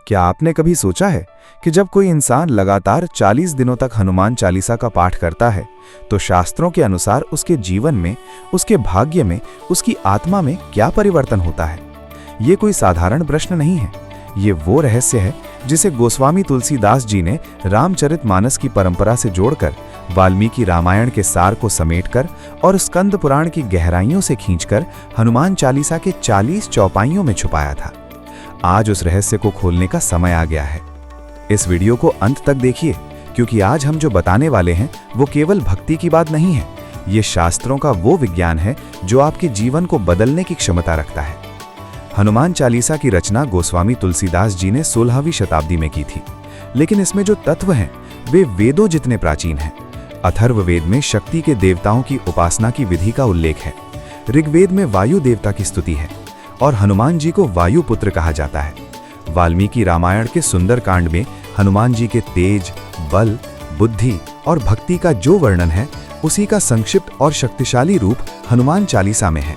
क्या आपने कभी सोचा है कि जब कोई इंसान लगातार 40 दिनों तक हनुमान चालीसा का पाठ करता है तो शास्त्रों के अनुसार उसके जीवन में, उसके भाग्य में, उसकी आत्मा में क्या परिवर्तन होता है? ये कोई साधारण प्रश्न नहीं है। ये वो रहस्य है जिसे गोस्वामी तुलसीदास जी ने रामचरितमानस की परंपरा से जोड़कर, वाल्मीकि रामायण के सार को समेटकर और स्कंद पुराण की गहराइयों से खींचकर हनुमान चालीसा के 40 चौपाइयों में छुपाया था। आज उस रहस्य को खोलने का समय आ गया है। इस वीडियो को अंत तक देखिए, क्योंकि आज हम जो बताने वाले हैं वो केवल भक्ति की बात नहीं है। ये शास्त्रों का वो विज्ञान है जो आपके जीवन को बदलने की क्षमता रखता है। हनुमान चालीसा की रचना गोस्वामी तुलसीदास जी ने 16वीं शताब्दी में की थी, लेकिन इसमें जो तत्व हैं वे वेदों जितने प्राचीन हैं। अथर्ववेद में शक्ति के देवताओं की उपासना की विधि का उल्लेख है। ऋग्वेद में वायु देवता की स्तुति है और हनुमान जी को वायुपुत्र कहा जाता है। वाल्मीकि रामायण के सुंदर कांड में हनुमान जी के तेज, बल, बुद्धि और भक्ति का जो वर्णन है, उसी का संक्षिप्त और शक्तिशाली रूप हनुमान चालीसा में है।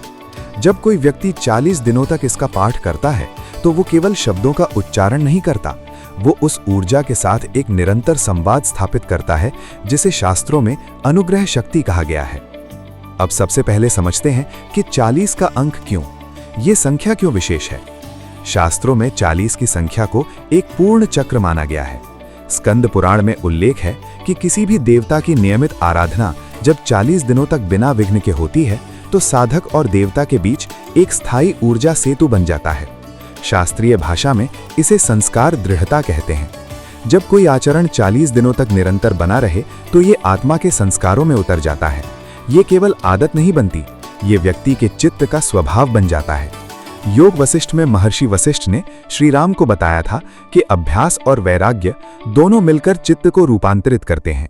जब कोई व्यक्ति 40 दिनों तक इसका पाठ करता है तो वो केवल शब्दों का उच्चारण नहीं करता, वो उस ऊर्जा के साथ एक निरंतर संवाद स्थापित करता है जिसे शास्त्रों में अनुग्रह शक्ति कहा गया है। अब सबसे पहले समझते हैं कि 40 का अंक क्यों, ये संख्या क्यों विशेष है। शास्त्रों में 40 की संख्या को एक पूर्ण चक्र माना गया है। स्कंद पुराण में उल्लेख है कि किसी भी देवता की नियमित आराधना जब 40 दिनों तक बिना विघ्न के होती है तो साधक और देवता के बीच एक स्थायी ऊर्जा सेतु बन जाता है। शास्त्रीय भाषा में इसे संस्कार दृढ़ता कहते हैं। जब कोई आचरण 40 दिनों तक निरंतर बना रहे तो ये आत्मा के संस्कारों में उतर जाता है। ये केवल आदत नहीं बनती, ये व्यक्ति के चित्त का स्वभाव बन जाता है। योग वशिष्ठ में महर्षि वशिष्ठ ने श्री राम को बताया था कि अभ्यास और वैराग्य दोनों मिलकर चित्त को रूपांतरित करते हैं।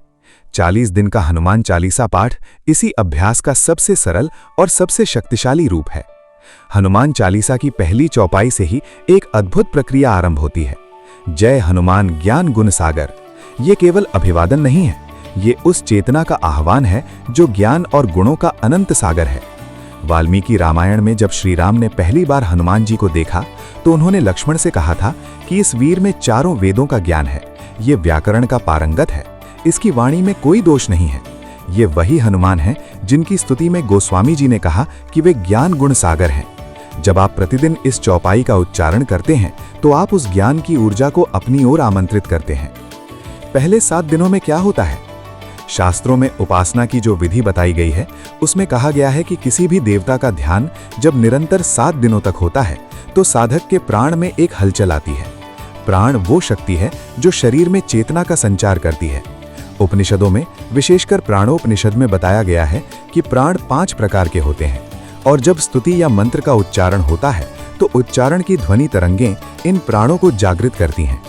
40 दिन का हनुमान चालीसा पाठ इसी अभ्यास का सबसे सरल और सबसे शक्तिशाली रूप है। हनुमान चालीसा की पहली चौपाई से ही एक अद्भुत प्रक्रिया आरंभ होती है। जय हनुमान ज्ञान गुण सागर। ये केवल अभिवादन नहीं है, ये उस चेतना का आह्वान है जो ज्ञान और गुणों का अनंत सागर है। वाल्मीकि रामायण में जब श्री राम ने पहली बार हनुमान जी को देखा तो उन्होंने लक्ष्मण से कहा था कि इस वीर में चारों वेदों का ज्ञान है, ये व्याकरण का पारंगत है, इसकी वाणी में कोई दोष नहीं है। ये वही हनुमान है जिनकी स्तुति में गोस्वामी जी ने कहा कि वे ज्ञान गुण सागर हैं। जब आप प्रतिदिन इस चौपाई का उच्चारण करते हैं तो आप उस ज्ञान की ऊर्जा को अपनी ओर आमंत्रित करते हैं। पहले 7 दिनों में क्या होता है? शास्त्रों में उपासना की जो विधि बताई गई है उसमें कहा गया है कि किसी भी देवता का ध्यान जब निरंतर 7 दिनों तक होता है तो साधक के प्राण में एक हलचल आती है। प्राण वो शक्ति है जो शरीर में चेतना का संचार करती है। उपनिषदों में, विशेषकर प्राणोपनिषद में बताया गया है कि प्राण 5 प्रकार के होते हैं और जब स्तुति या मंत्र का उच्चारण होता है तो उच्चारण की ध्वनि तरंगें इन प्राणों को जागृत करती हैं।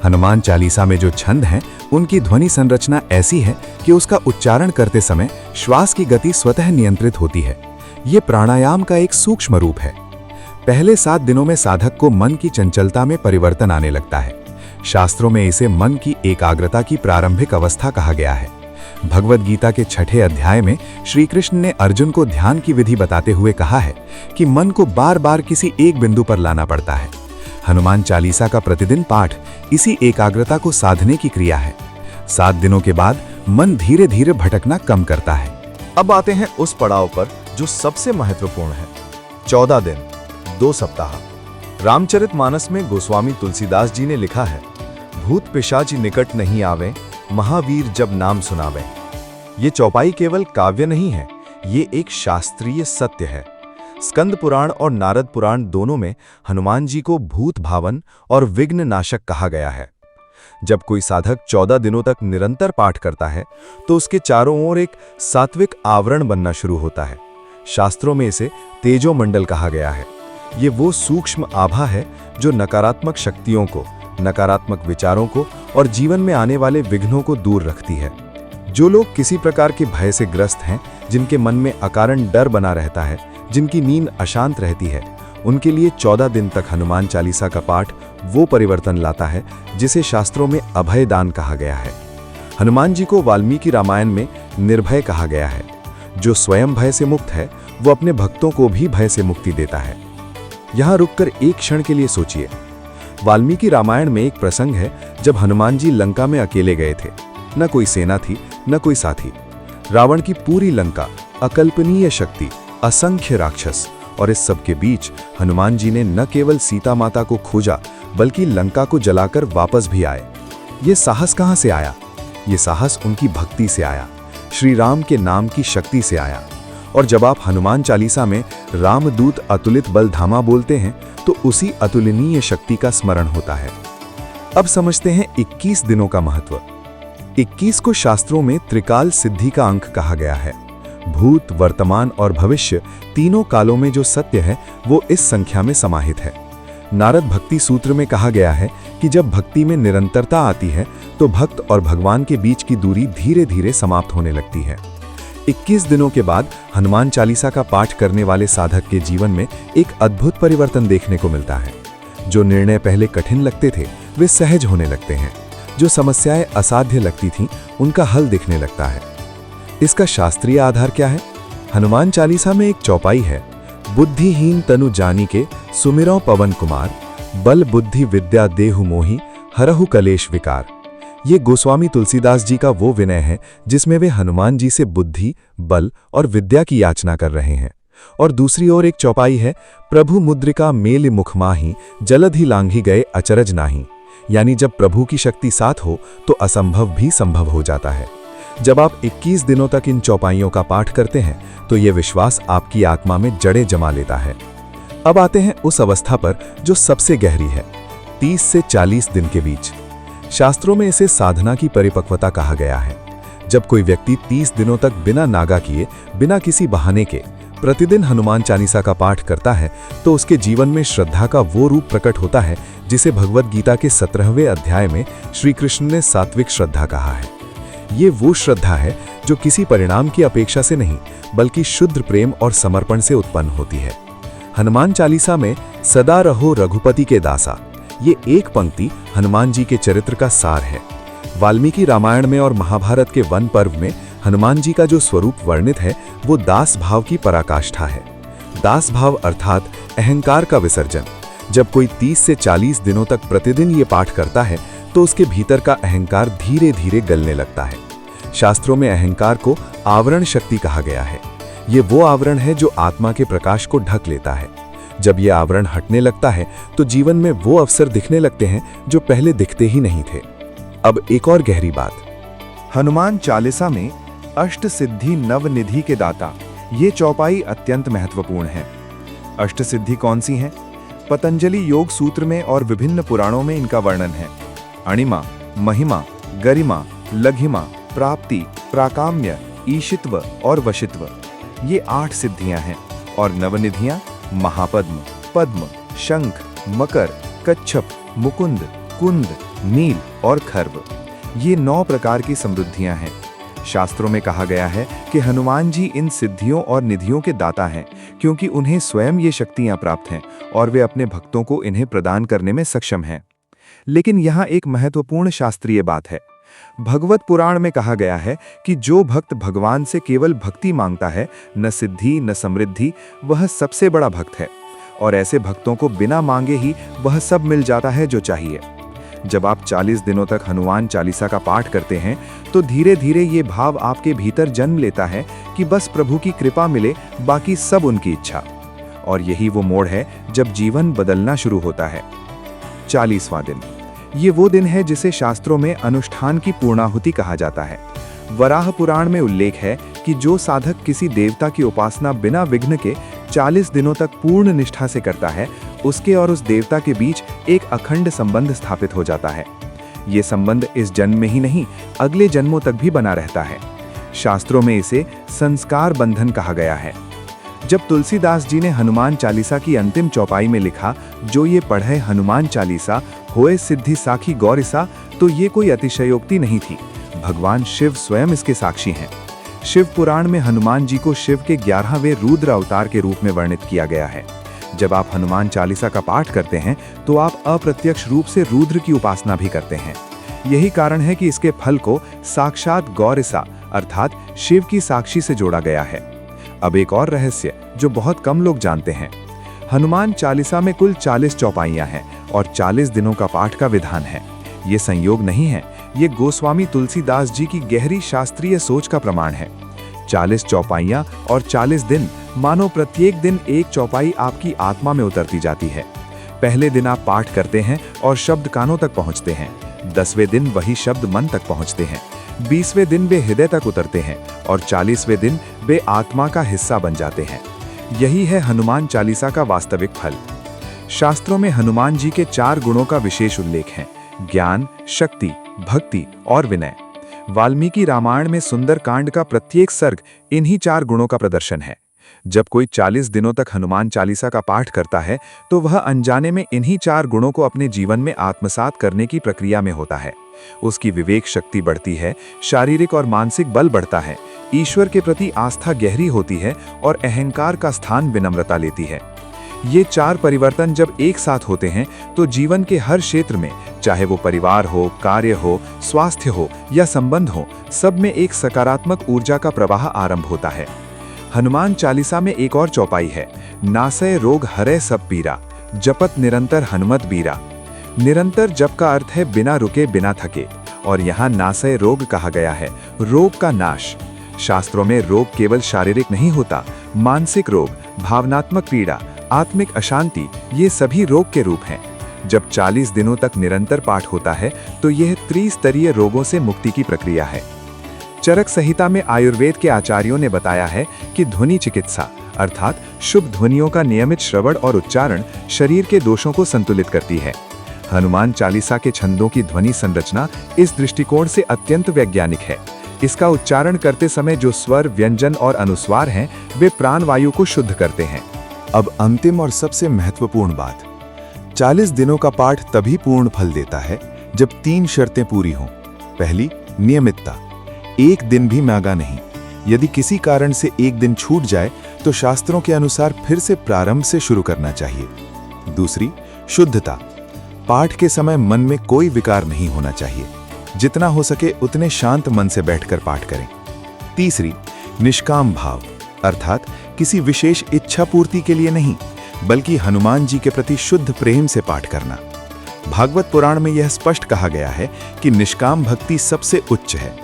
हनुमान चालीसा में जो छंद हैं उनकी ध्वनि संरचना ऐसी है कि उसका उच्चारण करते समय श्वास की गति स्वतः नियंत्रित होती है। ये प्राणायाम का एक सूक्ष्म रूप है। पहले 7 दिनों में साधक को मन की चंचलता में परिवर्तन आने लगता है। शास्त्रों में इसे मन की एकाग्रता की प्रारंभिक अवस्था कहा गया है। भगवद गीता के 6ठे अध्याय में श्री कृष्ण ने अर्जुन को ध्यान की विधि बताते हुए कहा है कि मन को बार बार किसी एक बिंदु पर लाना पड़ता है। हनुमान चालीसा का प्रतिदिन पाठ इसी एकाग्रता को साधने की क्रिया है। 7 दिनों के बाद मन धीरे धीरे भटकना कम करता है। अब आते हैं उस पड़ाव पर जो सबसे महत्वपूर्ण है। 14 दिन, 2 सप्ताह। रामचरितमानस में गोस्वामी तुलसीदास जी ने लिखा है, भूत पिशाच निकट नहीं आवे, महावीर जब नाम सुनावे। ये चौपाई केवल काव्य नहीं है, ये एक शास्त्रीय सत्य है। स्कंद पुराण और नारद पुराण दोनों में हनुमान जी को भूत भावन और विघ्न नाशक कहा गया है। जब कोई साधक 14 दिनों तक निरंतर पाठ करता है तो उसके चारों ओर एक सात्विक आवरण बनना शुरू होता है। शास्त्रों में इसे तेजोमंडल कहा गया है। ये वो सूक्ष्म आभा है जो नकारात्मक शक्तियों को, नकारात्मक विचारों को और जीवन में आने वाले विघ्नों को दूर रखती है। जो लोग किसी प्रकार के भय से ग्रस्त हैं, जिनके मन में अकारण डर बना रहता है, जिनकी नींद अशांत रहती है, उनके लिए 14 दिन तक हनुमान चालीसा का पाठ वो परिवर्तन लाता है जिसे शास्त्रों में अभय दान कहा गया है। हनुमान जी को वाल्मीकि रामायण में निर्भय कहा गया है। जो स्वयं भय से मुक्त है वो अपने भक्तों को भी भय से मुक्ति देता है। यहाँ रुककर एक क्षण के लिए सोचिए, वाल्मीकि रामायण में एक प्रसंग है जब हनुमान जी लंका में अकेले गए थे। न कोई सेना थी, न कोई साथी। रावण की पूरी लंका, अकल्पनीय शक्ति, असंख्य राक्षस, और इस सब के बीच हनुमान जी ने न केवल सीता माता को खोजा बल्कि लंका को जलाकर वापस भी आए। ये साहस कहाँ से आया? ये साहस उनकी भक्ति से आया, श्री राम के नाम की शक्ति से आया। और जब आप हनुमान चालीसा में रामदूत अतुलित बल धामा बोलते हैं तो उसी अतुलनीय शक्ति का स्मरण होता है। अब समझते हैं 21 दिनों का महत्व। 21 को शास्त्रों में त्रिकाल सिद्धि का अंक कहा गया है। भूत, वर्तमान और भविष्य तीनों कालों में जो सत्य है वो इस संख्या में समाहित है। नारद भक्ति सूत्र में कहा गया है कि जब भक्ति में निरंतरता आती है तो भक्त और भगवान के बीच की दूरी धीरे धीरे समाप्त होने लगती है। 21 दिनों के बाद हनुमान चालीसा का पाठ करने वाले साधक के जीवन में एक अद्भुत परिवर्तन देखने को मिलता है। जो निर्णय पहले कठिन लगते थे वे सहज होने लगते हैं। जो समस्याएं असाध्य लगती थीं उनका हल दिखने लगता है। इसका शास्त्रीय आधार क्या है? हनुमान चालीसा में एक चौपाई है, बुद्धिहीन तनु जानी के सुमिरौ पवन कुमार, बल बुद्धि विद्या देहु मोहि, हरहु कलेश विकार। ये गोस्वामी तुलसीदास जी का वो विनय है जिसमें वे हनुमान जी से बुद्धि, बल और विद्या की याचना कर रहे हैं। और दूसरी ओर एक चौपाई है, प्रभु मुद्रिका मेल मुख माही, जलधि लांघी गए अचरज नाही। यानी जब प्रभु की शक्ति साथ हो तो असंभव भी संभव हो जाता है। जब आप 21 दिनों तक इन चौपाइयों का पाठ करते हैं तो ये विश्वास आपकी आत्मा में जड़ें जमा लेता है। अब आते हैं उस अवस्था पर जो सबसे गहरी है, 30 से 40 दिन के बीच। शास्त्रों में इसे साधना की परिपक्वता कहा गया है। जब कोई व्यक्ति 30 दिनों तक बिना नागा किए, बिना किसी बहाने के प्रतिदिन हनुमान चालीसा का पाठ करता है तो उसके जीवन में श्रद्धा का वो रूप प्रकट होता है जिसे भगवद गीता के 17वें अध्याय में श्री कृष्ण ने सात्विक श्रद्धा कहा है। ये वो श्रद्धा है जो किसी परिणाम की अपेक्षा से नहीं बल्कि शुद्ध प्रेम और समर्पण से उत्पन्न होती है। हनुमान चालीसा में सदा रहो रघुपति के दासा, ये एक पंक्ति हनुमान जी के चरित्र का सार है। वाल्मीकि रामायण में और महाभारत के वन पर्व में हनुमान जी का जो स्वरूप वर्णित है वो दास भाव की पराकाष्ठा है। दास भाव अर्थात अहंकार का विसर्जन। जब कोई 30 से 40 दिनों तक प्रतिदिन ये पाठ करता है तो उसके भीतर का अहंकार धीरे धीरे गलने लगता है। शास्त्रों में अहंकार को आवरण शक्ति कहा गया है। ये वो आवरण है जो आत्मा के प्रकाश को ढक लेता है। जब ये आवरण हटने लगता है तो जीवन में वो अवसर दिखने लगते हैं जो पहले दिखते ही नहीं थे। अब एक और गहरी बात, हनुमान चालीसा में अष्ट सिद्धि नवनिधि के दाता, ये चौपाई अत्यंत महत्वपूर्ण है। अष्ट सिद्धि कौन सी हैं? पतंजलि योग सूत्र में और विभिन्न पुराणों में इनका वर्णन है। अणिमा, महिमा, गरिमा, लघिमा, प्राप्ति, प्राकाम्य, ईशित्व और वशित्व, ये 8 सिद्धियां हैं। और नवनिधियां महापद्म, पद्म, शंख, मकर, कच्छप, मुकुंद, कुंद, नील और खर्व, ये 9 प्रकार की समृद्धियां हैं। शास्त्रों में कहा गया है कि हनुमान जी इन सिद्धियों और निधियों के दाता हैं क्योंकि उन्हें स्वयं ये शक्तियां प्राप्त हैं और वे अपने भक्तों को इन्हें प्रदान करने में सक्षम हैं। लेकिन यहाँ एक महत्वपूर्ण शास्त्रीय बात है। भगवत पुराण में कहा गया है कि जो भक्त भगवान से केवल भक्ति मांगता है, न सिद्धि न समृद्धि, वह सबसे बड़ा भक्त है। और ऐसे भक्तों को बिना मांगे ही वह सब मिल जाता है जो चाहिए। जब आप 40 दिनों तक हनुमान चालीसा का पाठ करते हैं तो धीरे धीरे ये भाव आपके भीतर जन्म लेता है कि बस प्रभु की कृपा मिले, बाकी सब उनकी इच्छा। और यही वो मोड़ है जब जीवन बदलना शुरू होता है। 40वां दिन, ये वो दिन है जिसे शास्त्रों में अनुष्ठान की पूर्णाहुति कहा जाता है। वराह पुराण में उल्लेख है कि जो साधक किसी देवता की उपासना बिना विघ्न के 40 दिनों तक पूर्ण निष्ठा से करता है, उसके और उस देवता के बीच एक अखंड संबंध स्थापित हो जाता है। ये संबंध इस जन्म में ही नहीं, अगले जन्मों तक भी बना रहता है। शास्त्रों में इसे संस्कार बंधन कहा गया है। जब तुलसीदास जी ने हनुमान चालीसा की अंतिम चौपाई में लिखा, जो ये पढ़े हनुमान चालीसा होए सिद्धि साखी गौरिसा, तो ये कोई अतिशयोक्ति नहीं थी। भगवान शिव स्वयं इसके साक्षी हैं। शिव पुराण में हनुमान जी को शिव के 11वें रुद्र अवतार के रूप में वर्णित किया गया है। जब आप हनुमान चालीसा का पाठ करते हैं तो आप अप्रत्यक्ष रूप से रुद्र की उपासना भी करते हैं। यही कारण है कि इसके फल को साक्षात गौरिसा अर्थात शिव की साक्षी से जोड़ा गया है। अब एक और रहस्य जो बहुत कम लोग जानते हैं, हनुमान चालीसा में कुल 40 चौपाइयां हैं और 40 दिनों का पाठ का विधान है। ये संयोग नहीं है, ये गोस्वामी तुलसीदास जी की गहरी शास्त्रीय सोच का प्रमाण है। 40 चौपाइयां और 40 दिन, मानो प्रत्येक दिन एक चौपाई आपकी आत्मा में उतरती जाती है। पहले दिन आप पाठ करते हैं और शब्द कानों तक पहुंचते हैं। 10वें दिन वही शब्द मन तक पहुंचते हैं। 20वें दिन वे हृदय तक उतरते हैं और 40वें दिन वे आत्मा का हिस्सा बन जाते हैं। यही है हनुमान चालीसा का वास्तविक फल। शास्त्रों में हनुमान जी के 4 गुणों का विशेष उल्लेख है: ज्ञान, शक्ति, भक्ति और विनय। वाल्मीकि रामायण में सुंदर कांड का प्रत्येक सर्ग इन्हीं 4 गुणों का प्रदर्शन है। जब कोई 40 दिनों तक हनुमान चालीसा का पाठ करता है तो वह अनजाने में इन्हीं 4 गुणों को अपने जीवन में आत्मसात करने की प्रक्रिया में होता है। उसकी विवेक शक्ति बढ़ती है, शारीरिक और मानसिक बल बढ़ता है, ईश्वर के प्रति आस्था गहरी होती है और अहंकार का स्थान विनम्रता लेती है। ये 4 परिवर्तन जब एक साथ होते हैं तो जीवन के हर क्षेत्र में, चाहे वो परिवार हो, कार्य हो, स्वास्थ्य हो या संबंध हो, सब में एक सकारात्मक ऊर्जा का प्रवाह आरंभ होता है। हनुमान चालीसा में एक और चौपाई है: नासय रोग हरै सब पीरा, जपत निरंतर हनुमत बीरा। निरंतर जप का अर्थ है बिना रुके बिना थके, और यहाँ नासय रोग कहा गया है, रोग का नाश। शास्त्रों में रोग केवल शारीरिक नहीं होता, मानसिक रोग, भावनात्मक पीड़ा, आत्मिक अशांति, ये सभी रोग के रूप हैं। जब 40 दिनों तक निरंतर पाठ होता है तो यह त्रिस्तरीय रोगों से मुक्ति की प्रक्रिया है। चरक संहिता में आयुर्वेद के आचार्यों ने बताया है कि ध्वनि चिकित्सा अर्थात शुभ ध्वनियों का नियमित श्रवण और उच्चारण शरीर के दोषों को संतुलित करती है। हनुमान चालीसा के छंदों की ध्वनि संरचना इस दृष्टिकोण से अत्यंत वैज्ञानिक है। इसका उच्चारण करते समय जो स्वर, व्यंजन और अनुस्वार हैं, वे प्राणवायु को शुद्ध करते हैं। अब अंतिम और सबसे महत्वपूर्ण बात, 40 दिनों का पाठ तभी पूर्ण फल देता है जब 3 शर्तें पूरी हों। पहली, नियमितता, एक दिन भी मांगा नहीं। यदि किसी कारण से एक दिन छूट जाए तो शास्त्रों के अनुसार फिर से प्रारंभ से शुरू करना चाहिए। दूसरी, शुद्धता, पाठ के समय मन में कोई विकार नहीं होना चाहिए। जितना हो सके उतने शांत मन से बैठकर पाठ करें। तीसरी, निष्काम भाव, अर्थात किसी विशेष इच्छा पूर्ति के लिए नहीं, बल्कि हनुमान जी के प्रति शुद्ध प्रेम से पाठ करना। भागवत पुराण में यह स्पष्ट कहा गया है कि निष्काम भक्ति सबसे उच्च है।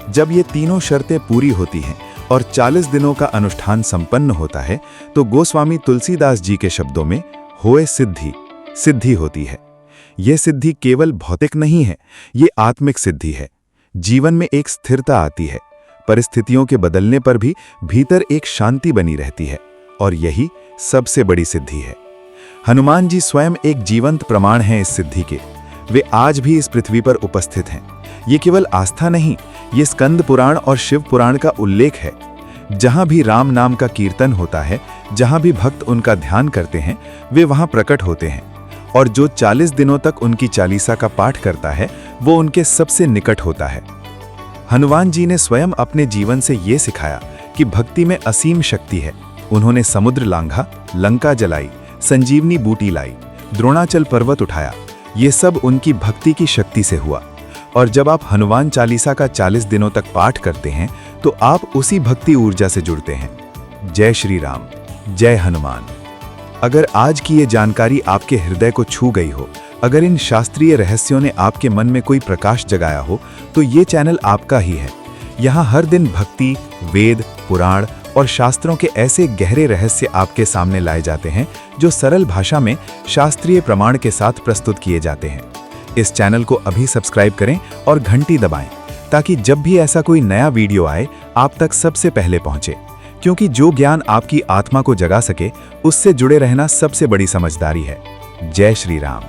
जब ये तीनों शर्तें पूरी होती हैं और 40 दिनों का अनुष्ठान संपन्न होता है तो गोस्वामी तुलसीदास जी के शब्दों में होए सिद्धि, सिद्धि होती है। यह सिद्धि केवल भौतिक नहीं है, ये आत्मिक सिद्धि है। जीवन में एक स्थिरता आती है, परिस्थितियों के बदलने पर भी भीतर एक शांति बनी रहती है, और यही सबसे बड़ी सिद्धि है। हनुमान जी स्वयं एक जीवंत प्रमाण हैं इस सिद्धि के। वे आज भी इस पृथ्वी पर उपस्थित हैं। ये केवल आस्था नहीं, ये स्कंद पुराण और शिव पुराण का उल्लेख है। जहां भी राम नाम का कीर्तन होता है, जहां भी भक्त उनका ध्यान करते हैं, वे वहां प्रकट होते हैं। और जो 40 दिनों तक उनकी चालीसा का पाठ करता है वो उनके सबसे निकट होता है। हनुमान जी ने स्वयं अपने जीवन से ये सिखाया कि भक्ति में असीम शक्ति है। उन्होंने समुद्र लांघा, लंका जलाई, संजीवनी बूटी लाई, द्रोणाचल पर्वत उठाया। ये सब उनकी भक्ति की शक्ति से हुआ। और जब आप हनुमान चालीसा का 40 दिनों तक पाठ करते हैं तो आप उसी भक्ति ऊर्जा से जुड़ते हैं। जय श्री राम, जय हनुमान। अगर आज की ये जानकारी आपके हृदय को छू गई हो, अगर इन शास्त्रीय रहस्यों ने आपके मन में कोई प्रकाश जगाया हो, तो ये चैनल आपका ही है। यहाँ हर दिन भक्ति, वेद, पुराण और शास्त्रों के ऐसे गहरे रहस्य आपके सामने लाए जाते हैं जो सरल भाषा में शास्त्रीय प्रमाण के साथ प्रस्तुत किए जाते हैं। इस चैनल को अभी सब्सक्राइब करें और घंटी दबाएं ताकि जब भी ऐसा कोई नया वीडियो आए आप तक सबसे पहले पहुंचे। क्योंकि जो ज्ञान आपकी आत्मा को जगा सके उससे जुड़े रहना सबसे बड़ी समझदारी है। जय श्री राम।